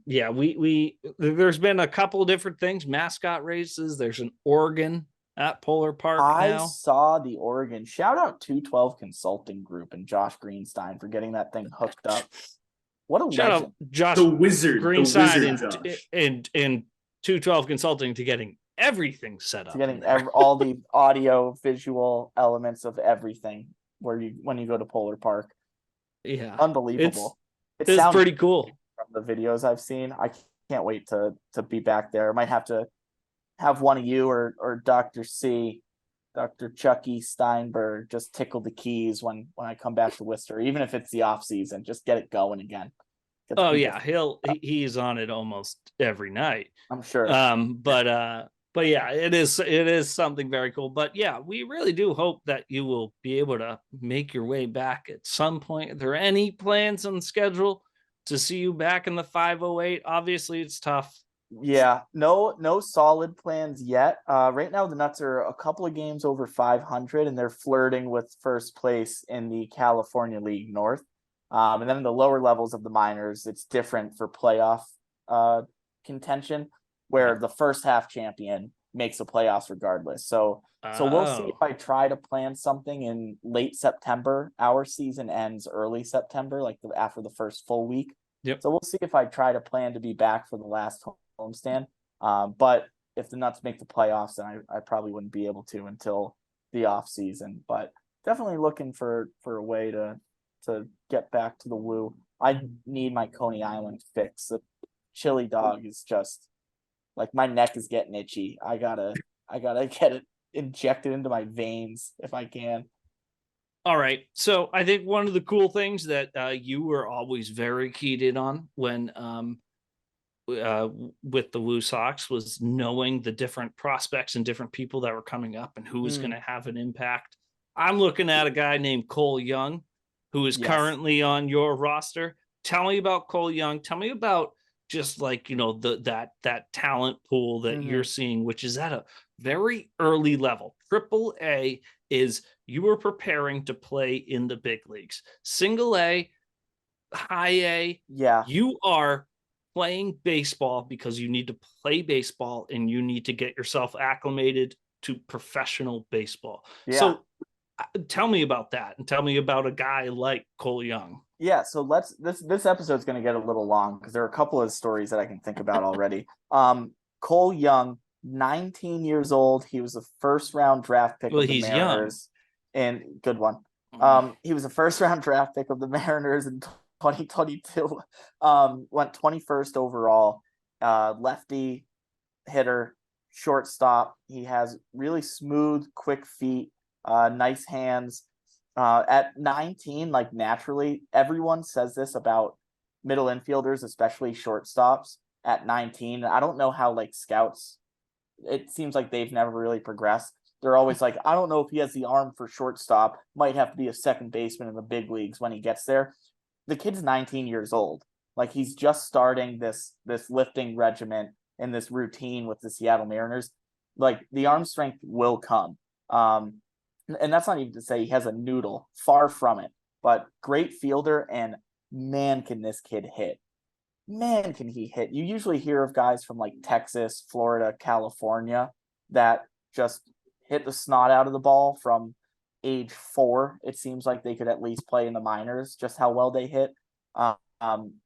we there's been a couple of different things, mascot races. There's an Oregon at Polar Park I now. saw the Oregon. Shout out 212 Consulting Group and Josh Greenstein for getting that thing hooked up. What a Shout legend. out Josh The wizard, Greenside Josh. and 212 Consulting to getting everything set up. To getting all the audio, visual elements of everything when you go to Polar Park. Yeah. Unbelievable. It's sounds pretty cool. from the videos I've seen. I can't wait to be back there. I might have to have one of you or Dr. Chucky Steinberg just tickle the keys when I come back to Worcester, even if it's the off season, just get it going again. Oh yeah, he's on it almost every night. I'm sure. But yeah, it is something very cool. But yeah, we really do hope that you will be able to make your way back at some point. Are there any plans on schedule to see you back in the 508? Obviously, it's tough. Yeah, no solid plans yet. Right now the Nuts are a couple of games over 500, and they're flirting with first place in the California League North. And then in the lower levels of the minors, it's different for playoff contention, where the first half champion makes the playoffs regardless. So we'll see if I try to plan something in late September. Our season ends early September, like after the first full week. Yep. So we'll see if I try to plan to be back for the last homestand. But if the Nuts make the playoffs, then I probably wouldn't be able to until the off season. But definitely looking for a way to get back to the Woo. I need my Coney Island fix. The chili dog is just like, my neck is getting itchy. I gotta get it injected into my veins if I can. All right. So I think one of the cool things that you were always very keyed in on when with the WooSox was knowing the different prospects and different people that were coming up and who was going to have an impact. I'm looking at a guy named Cole Young, who is currently on your roster. Tell me about Cole Young. Tell me about just like, that talent pool that you're seeing, which is at a very early level. Triple A is you are preparing to play in the big leagues. Single A, high A, you are playing baseball because you need to play baseball and you need to get yourself acclimated to professional baseball. Yeah. So tell me about that, and tell me about a guy like Cole Young. Yeah, so this episode's going to get a little long because there are a couple of stories that I can think about already. Cole Young, 19 years old. He was a first-round draft pick of the Mariners. Young. And good one. He was a first-round draft pick of the Mariners in 2022. Went 21st overall. Lefty hitter, shortstop. He has really smooth, quick feet, nice hands. At 19, like, naturally, everyone says this about middle infielders, especially shortstops at 19. I don't know how, like, scouts, it seems like they've never really progressed. They're always like, I don't know if he has the arm for shortstop, might have to be a second baseman in the big leagues when he gets there. The kid's 19 years old. Like, he's just starting this lifting regimen and this routine with the Seattle Mariners. Like, the arm strength will come. And that's not even to say he has a noodle, far from it, but great fielder, and man, can this kid hit. Man, can he hit. You usually hear of guys from like Texas, Florida, California that just hit the snot out of the ball from age 4. It seems like they could at least play in the minors, just how well they hit.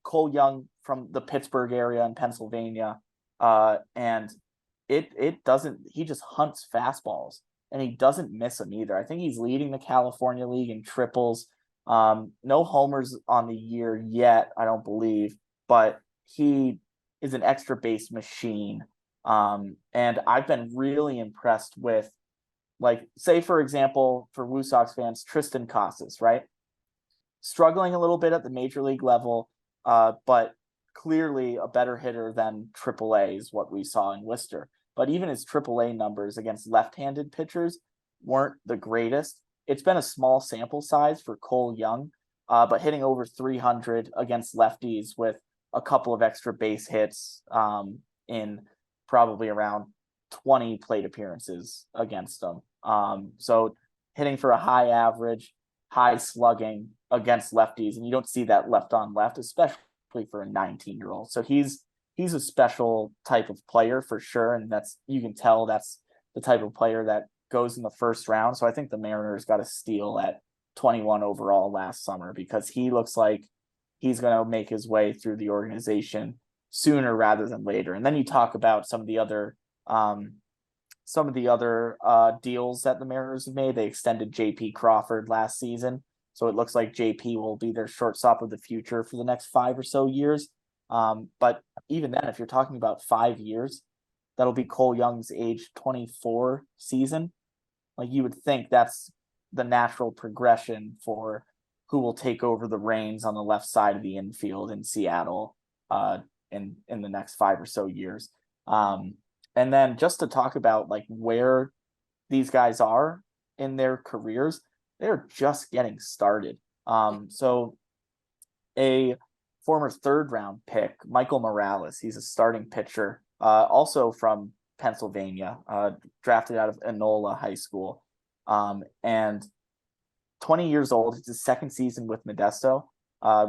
Cole Young from the Pittsburgh area in Pennsylvania, and he just hunts fastballs. And he doesn't miss them either. I think he's leading the California League in triples. No homers on the year yet, I don't believe, but he is an extra base machine. And I've been really impressed with, like, say, for example, for WooSox fans, Tristan Casas, right? Struggling a little bit at the major league level, but clearly a better hitter than AAA is what we saw in Worcester. But even his AAA numbers against left-handed pitchers weren't the greatest. It's been a small sample size for Cole Young, but hitting over 300 against lefties with a couple of extra base hits in probably around 20 plate appearances against them. So hitting for a high average, high slugging against lefties, and you don't see that left on left, especially for a 19-year-old. So he's a special type of player for sure, and you can tell that's the type of player that goes in the first round. So I think the Mariners got a steal at 21 overall last summer, because he looks like he's going to make his way through the organization sooner rather than later. And then you talk about some of the other deals that the Mariners have made. They extended JP Crawford last season, so it looks like JP will be their shortstop of the future for the next 5 or so years. But even then, if you're talking about 5 years, that'll be Cole Young's age 24 season. Like, you would think that's the natural progression for who will take over the reins on the left side of the infield in Seattle in the next 5 or so years. And then just to talk about like where these guys are in their careers, they're just getting started. So a former 3rd round pick, Michael Morales, he's a starting pitcher, also from Pennsylvania, drafted out of Enola High School, and 20 years old. It's his 2nd season with Modesto.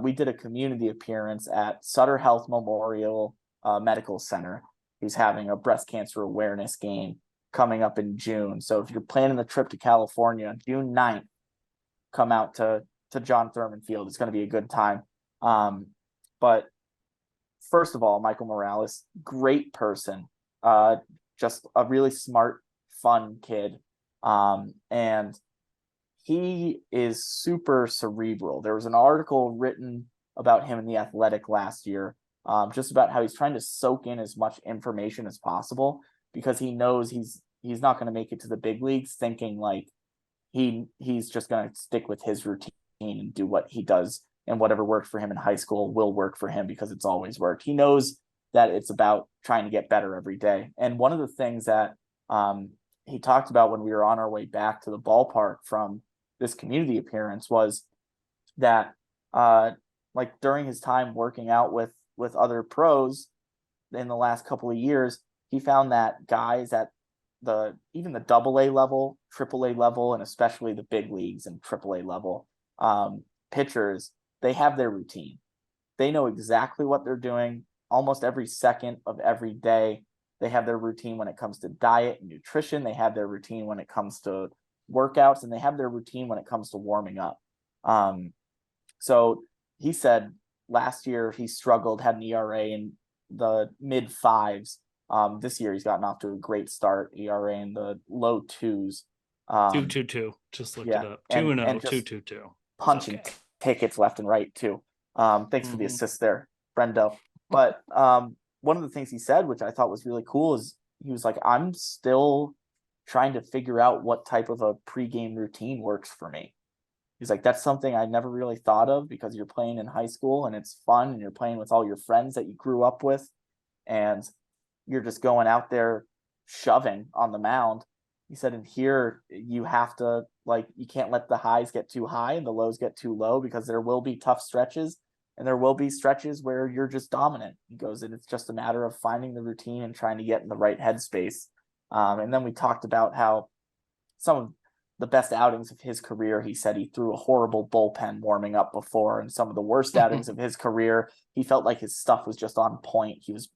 We did a community appearance at Sutter Health Memorial Medical Center. He's having a breast cancer awareness game coming up in June. So if you're planning the trip to California, June 9th, come out to John Thurman Field. It's going to be a good time. But first of all, Michael Morales, great person, just a really smart, fun kid. And he is super cerebral. There was an article written about him in The Athletic last year, just about how he's trying to soak in as much information as possible, because he knows he's not going to make it to the big leagues thinking like he's just going to stick with his routine and do what he does, and whatever worked for him in high school will work for him because it's always worked. He knows that it's about trying to get better every day. And one of the things that he talked about when we were on our way back to the ballpark from this community appearance was that like during his time working out with other pros in the last couple of years, he found that guys at even the AA level, AAA level, and especially the big leagues and AAA level pitchers, they have their routine. They know exactly what they're doing almost every second of every day. They have their routine when it comes to diet and nutrition. They have their routine when it comes to workouts, and they have their routine when it comes to warming up. So he said last year he struggled, had an ERA in the mid 5s. This year he's gotten off to a great start, ERA in the low 2s. 2.22. Just looked it up. 2-0, 2.22. Punching tickets left and right too. Thanks for the assist there, Brendo. But one of the things he said, which I thought was really cool, is he was like, I'm still trying to figure out what type of a pregame routine works for me. He's like, that's something I never really thought of, because you're playing in high school and it's fun and you're playing with all your friends that you grew up with, and you're just going out there shoving on the mound. He said, in here, you have to, like, you can't let the highs get too high and the lows get too low, because there will be tough stretches and there will be stretches where you're just dominant. He goes, and it's just a matter of finding the routine and trying to get in the right headspace. And then we talked about how some of the best outings of his career, he said he threw a horrible bullpen warming up before, and some of the worst outings of his career, he felt like his stuff was just on point. He was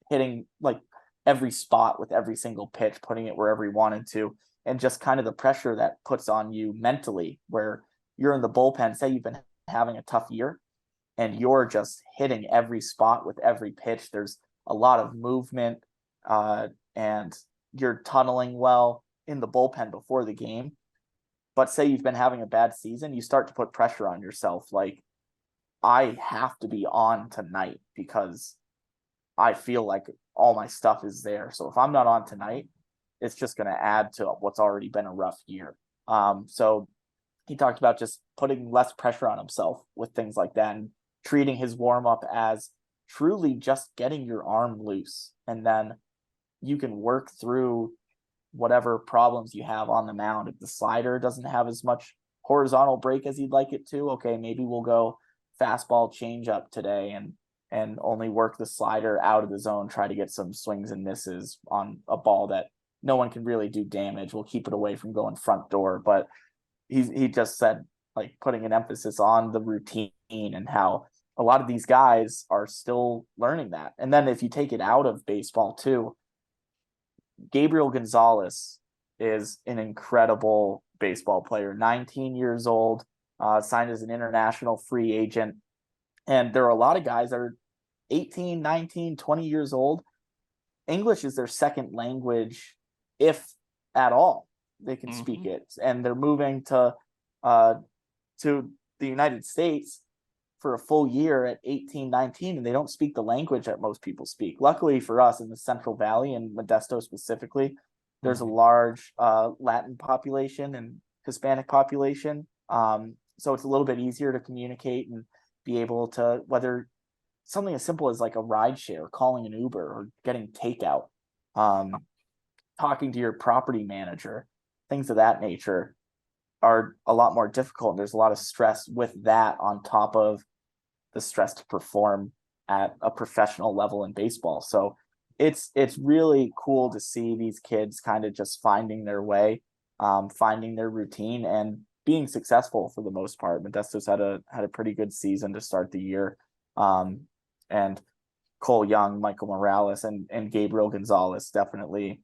hitting like every spot with every single pitch, putting it wherever he wanted to, and just kind of the pressure that puts on you mentally, where you're in the bullpen, say you've been having a tough year and you're just hitting every spot with every pitch. There's a lot of movement, and you're tunneling well in the bullpen before the game. But say you've been having a bad season, you start to put pressure on yourself. Like, I have to be on tonight because I feel like all my stuff is there. So if I'm not on tonight, it's just going to add to what's already been a rough year. So he talked about just putting less pressure on himself with things like that, and treating his warm up as truly just getting your arm loose. And then you can work through whatever problems you have on the mound. If the slider doesn't have as much horizontal break as you'd like it to, okay, maybe we'll go fastball change up today and only work the slider out of the zone, try to get some swings and misses on a ball that no one can really do damage. We'll keep it away from going front door. But he just said, like, putting an emphasis on the routine and how a lot of these guys are still learning that. And then if you take it out of baseball too, Gabriel Gonzalez is an incredible baseball player, 19 years old, signed as an international free agent. And there are a lot of guys that are 18, 19, 20 years old. English is their second language, if at all they can speak it. And they're moving to the United States for a full year at 18, 19, and they don't speak the language that most people speak. Luckily for us in the Central Valley and Modesto specifically, there's a large Latin population and Hispanic population. So it's a little bit easier to communicate and be able to, whether something as simple as like a ride share, calling an Uber or getting takeout, talking to your property manager, things of that nature are a lot more difficult. There's a lot of stress with that on top of the stress to perform at a professional level in baseball. So it's really cool to see these kids kind of just finding their way, finding their routine and being successful for the most part. Modesto's had a pretty good season to start the year. And Cole Young, Michael Morales, and Gabriel Gonzalez, definitely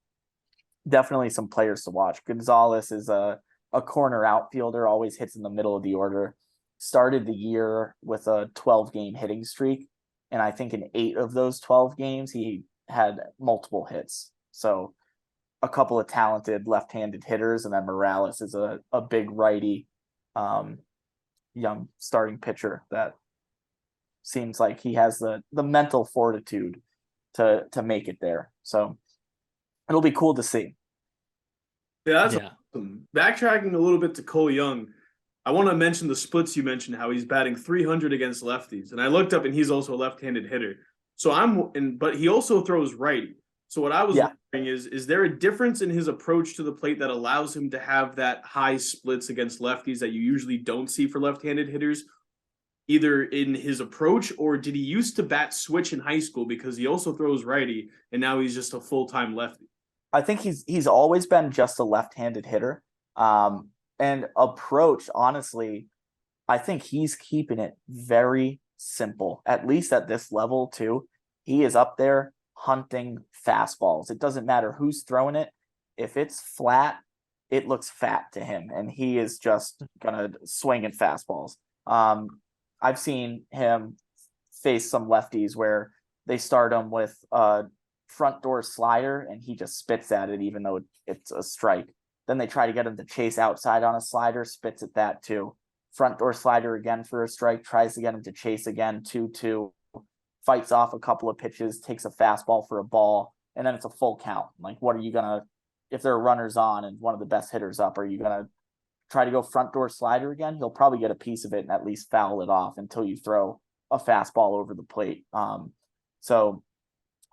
some players to watch. Gonzalez is a corner outfielder, always hits in the middle of the order. Started the year with a 12-game hitting streak, and I think in 8 of those 12 games he had multiple hits. So a couple of talented left-handed hitters, and then Morales is a big righty, young starting pitcher that seems like he has the mental fortitude to make it there. So it'll be cool to see. Yeah, that's awesome. Backtracking a little bit to Cole Young, I want to mention the splits you mentioned, how he's batting 300 against lefties. And I looked up and he's also a left-handed hitter. So but he also throws righty. So what I was wondering is there a difference in his approach to the plate that allows him to have that high splits against lefties that you usually don't see for left-handed hitters, either in his approach, or did he used to bat switch in high school because he also throws righty and now he's just a full-time lefty? I think he's always been just a left-handed hitter. And approach, honestly, I think he's keeping it very simple, at least at this level too. He is up there hunting fastballs. It doesn't matter who's throwing it. If it's flat, it looks fat to him, and he is just gonna swing at fastballs. I've seen him face some lefties where they start him with a front door slider and he just spits at it even though it's a strike. Then they try to get him to chase outside on a slider, spits at that too. Front door slider again for a strike, tries to get him to chase again, 2-2, fights off a couple of pitches, takes a fastball for a ball, and then it's a full count. Like, what are you going to, if there are runners on and one of the best hitters up, are you going to try to go front door slider again? He'll probably get a piece of it and at least foul it off until you throw a fastball over the plate. So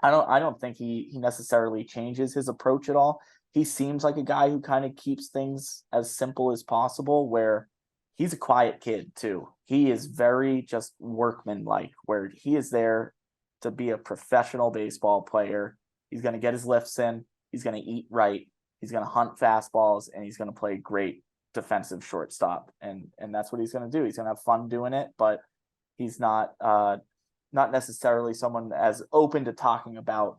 I don't think he necessarily changes his approach at all. He seems like a guy who kind of keeps things as simple as possible, where he's a quiet kid too. He is very just workmanlike, where he is there to be a professional baseball player. He's going to get his lifts in. He's going to eat right. He's going to hunt fastballs, and he's going to play great defensive shortstop. And that's what he's going to do. He's going to have fun doing it, but he's not necessarily someone as open to talking about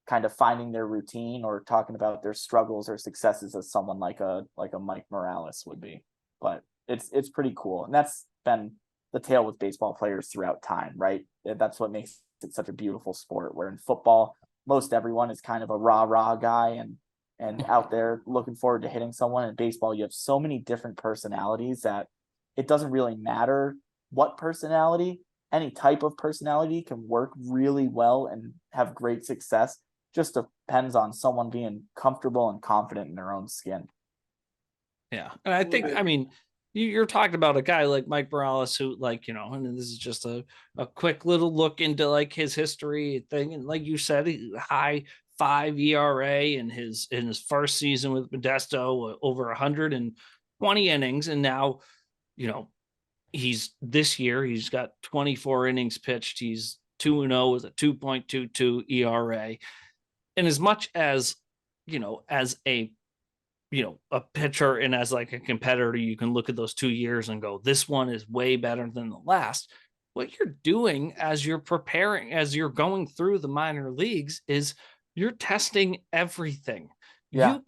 kind of finding their routine or talking about their struggles or successes as someone like a Mike Morales would be. But it's pretty cool. And that's been the tale with baseball players throughout time, right? That's what makes it such a beautiful sport, where in football, most everyone is kind of a rah-rah guy and out there looking forward to hitting someone. In baseball, you have so many different personalities that it doesn't really matter what personality, any type of personality can work really well and have great success. Just depends on someone being comfortable and confident in their own skin. Yeah. And I think, I mean, you're talking about a guy like Mike Morales who, like, you know, and this is just a quick little look into like his history thing. And like you said, high 5 ERA in his first season with Modesto, over 120 innings. And now, you know, this year he's got 24 innings pitched. He's 2-0 with a 2.22 ERA. And as much as, you know, as a pitcher and as like a competitor, you can look at those 2 years and go, this one is way better than the last. What you're doing as you're preparing, as you're going through the minor leagues, is you're testing everything. Yeah.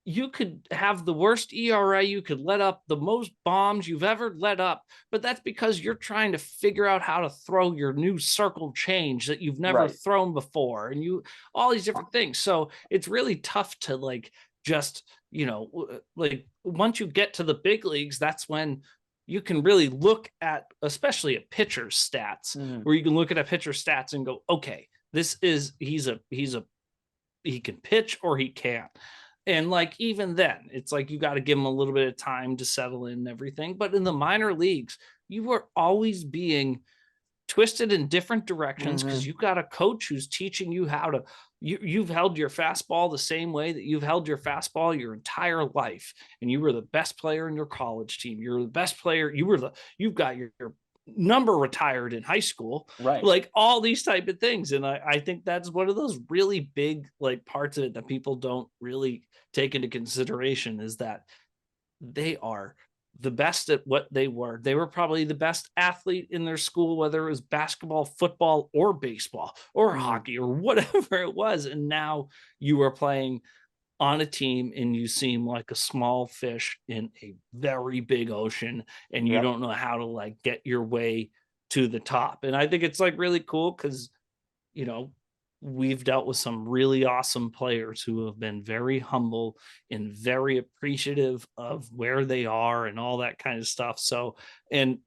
You could have the worst ERA, you could let up the most bombs you've ever let up, but that's because you're trying to figure out how to throw your new circle change that you've never Right. thrown before, and all these different things. So it's really tough to like just, like once you get to the big leagues, that's when you can really look at, especially at pitcher stats, where you can look at a pitcher stats and go, okay, he can pitch or he can't. And like, even then, it's like you got to give him a little bit of time to settle in and everything. But in the minor leagues, you are always being twisted in different directions because you've got a coach who's teaching you how to, you've held your fastball the same way that you've held your fastball your entire life. And you were the best player in your college team. You're the best player. You've got your number retired in high school, Right. like all these type of things. And I think that's one of those really big like parts of it that people don't really take into consideration, is that they are the best at what they were. They were probably the best athlete in their school, whether it was basketball, football, or baseball, or hockey, or whatever it was. And now you are playing on a team and you seem like a small fish in a very big ocean, and you don't know how to like get your way to the top. And I think it's like really cool because, we've dealt with some really awesome players who have been very humble and very appreciative of where they are and all that kind of stuff. So, and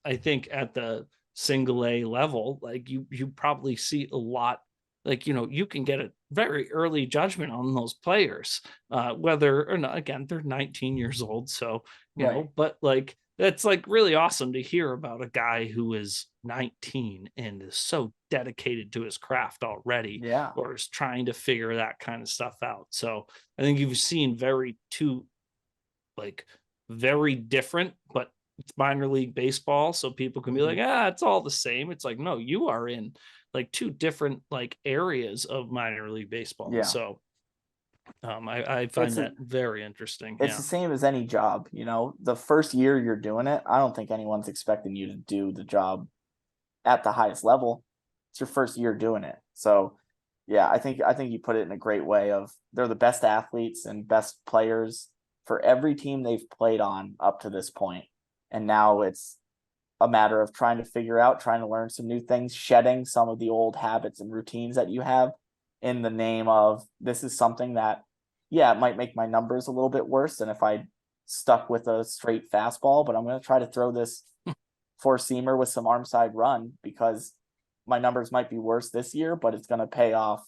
I think at the single A level, like you probably see a lot, like, you can get a very early judgment on those players, whether or not, again, they're 19 years old. So, but like, that's like really awesome to hear about a guy who is 19 and is so dedicated to his craft already, or is trying to figure that kind of stuff out. So I think you've seen two very different, but it's minor league baseball. So people can be like, it's all the same. It's like, no, you are in like two different like areas of minor league baseball. Yeah. So I find that very interesting. It's the same as any job, the first year you're doing it, I don't think anyone's expecting you to do the job at the highest level. It's your first year doing it. So yeah, I think you put it in a great way of they're the best athletes and best players for every team they've played on up to this point. And now it's a matter of trying to learn some new things, shedding some of the old habits and routines that you have in the name of this is something that, it might make my numbers a little bit worse than if I stuck with a straight fastball, but I'm going to try to throw this four-seamer with some arm side run because my numbers might be worse this year, but it's going to pay off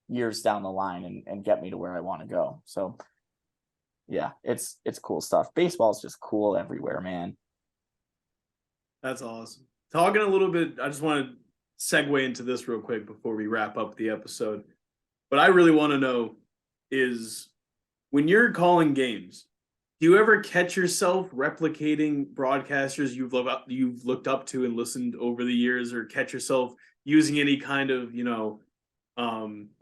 years down the line and get me to where I want to go. So yeah, it's cool stuff. Baseball is just cool everywhere, man. That's awesome. Talking a little bit, I just want to segue into this real quick before we wrap up the episode. What I really want to know is when you're calling games, do you ever catch yourself replicating broadcasters you've looked up to and listened over the years, or catch yourself using any kind of, the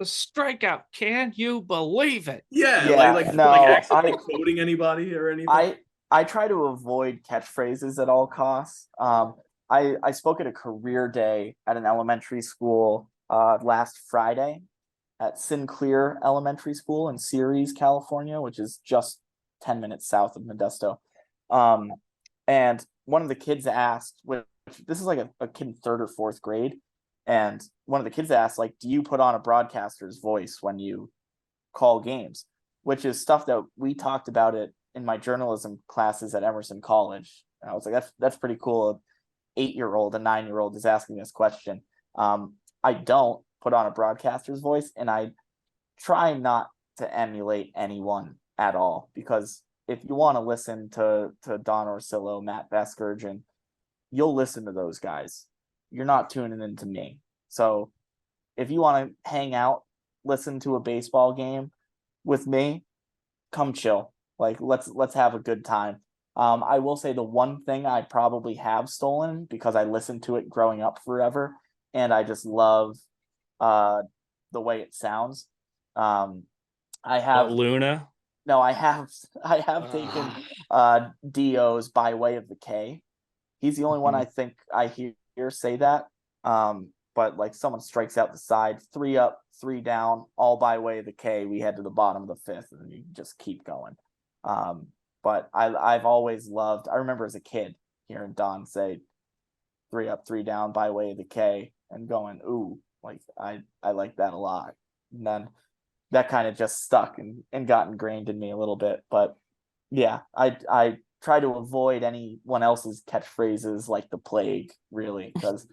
strikeout? Can you believe it? Accidentally quoting anybody or anything? I try to avoid catchphrases at all costs. I spoke at a career day at an elementary school last Friday at Sinclair Elementary School in Ceres, California, which is just 10 minutes south of Modesto. And one of the kids asked, which this is like a kid in third or fourth grade, and one of the kids asked, like, do you put on a broadcaster's voice when you call games? Which is stuff that we talked about it in my journalism classes at Emerson College. And I was like, that's pretty cool. A 9-year-old is asking this question. I don't put on a broadcaster's voice, and I try not to emulate anyone at all, because if you want to listen to Don Orsillo, Matt Veskurgeon, you'll listen to those guys. You're not tuning into me. So if you want to hang out, listen to a baseball game with me, come chill. Like, let's have a good time. I will say the one thing I probably have stolen, because I listened to it growing up forever, and I just love the way it sounds. I have Luna. No, I have taken Dio's By Way of the K. He's the only one I think I hear say that. But but like someone strikes out the side, 3 up, 3 down, all by way of the K. We head to the bottom of the 5th, and you just keep going. But I've always loved. I remember as a kid hearing Don say 3 up, 3 down by way of the K, and going, ooh, like I like that a lot. And then that kind of just stuck and got ingrained in me a little bit. But yeah, I try to avoid anyone else's catchphrases like the plague, really, because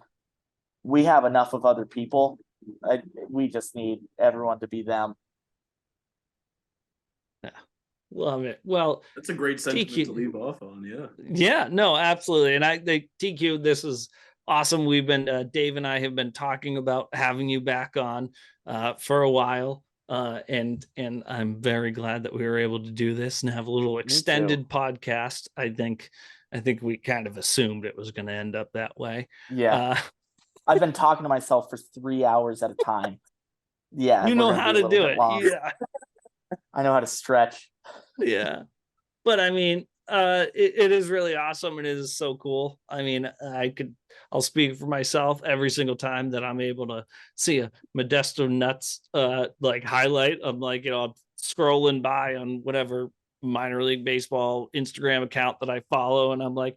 we have enough of other people. We just need everyone to be them. Yeah, love it. Well, that's a great sentiment TQ. to leave off on. Yeah, no, absolutely. And I think TQ, this is awesome. We've been Dave and I have been talking about having you back on for a while. And I'm very glad that we were able to do this and have a little extended podcast. I think we kind of assumed it was going to end up that way. Yeah. I've been talking to myself for 3 hours at a time. Yeah. You know how to do it. Yeah. I know how to stretch. Yeah. But I mean, it is really awesome, and it is so cool. I mean, I'll speak for myself every single time that I'm able to see a Modesto Nuts like highlight. I'm like, I'm scrolling by on whatever minor league baseball Instagram account that I follow, and I'm like,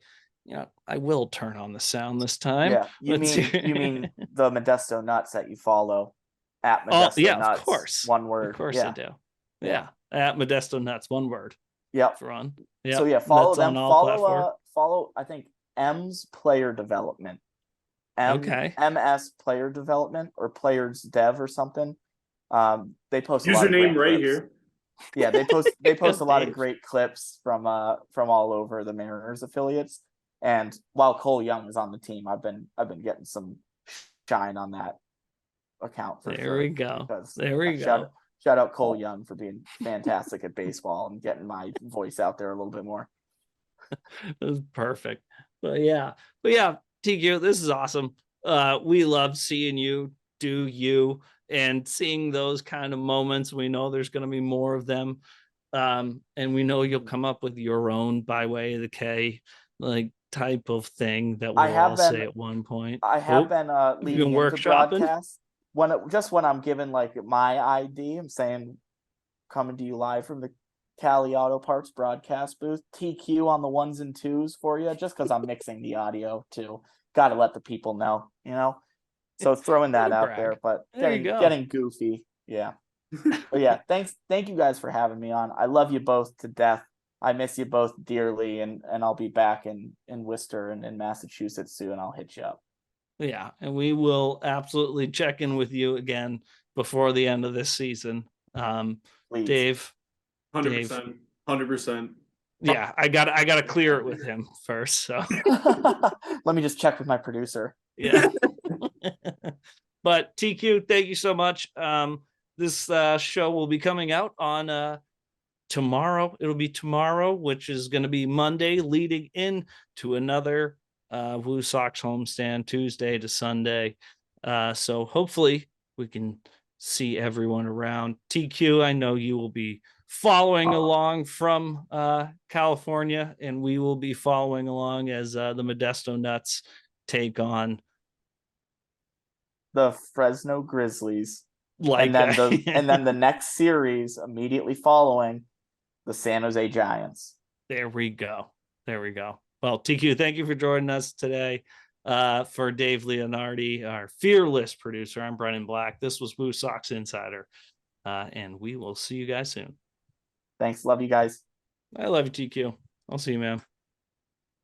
I will turn on the sound this time. Yeah, you mean the Modesto Nuts that you follow at Modesto Nuts? Of course, one word. Of course, I do. Yeah, at Modesto Nuts, one word. Yep. Run. Yep. So yeah, follow them. Follow. I think M's Player Development. MS Player Development or Players Dev or something. They post username right here. Yeah, they post a lot of great clips from all over the Mariners affiliates. And while Cole Young is on the team, I've been getting some shine on that account. We go. There we go. Shout out Cole Young for being fantastic at baseball and getting my voice out there a little bit more. That was perfect. But yeah, TQ, this is awesome. We love seeing you do you and seeing those kind of moments. We know there's going to be more of them. And we know you'll come up with your own by way of the K, like type of thing that we'll all say at one point. I have been leading into broadcast. When I'm given like my ID, I'm saying coming to you live from the Cali Auto Parts broadcast booth. TQ on the 1s and 2s for you, just because I'm mixing the audio too. Got to let the people know, So throwing that out there, but getting goofy, yeah. But yeah, thank you guys for having me on. I love you both to death. I miss you both dearly, and I'll be back in Worcester and in Massachusetts soon. I'll hit you up. Yeah, and we will absolutely check in with you again before the end of this season. Dave, 100%. Yeah, I gotta clear it with him first. So let me just check with my producer. Yeah. But TQ, thank you so much. This show will be coming out on tomorrow. It'll be tomorrow, which is going to be Monday, leading in to another WooSox homestand Tuesday to Sunday. So hopefully we can see everyone around. TQ, I know you will be following along from California, and we will be following along as the Modesto Nuts take on the Fresno Grizzlies. And then the next series immediately following, the San Jose Giants. There we go. Well, TQ, thank you for joining us today. For Dave Leonardi, our fearless producer, I'm Brennan Black. This was WooSox Insider, and we will see you guys soon. Thanks. Love you guys. I love you, TQ. I'll see you, man.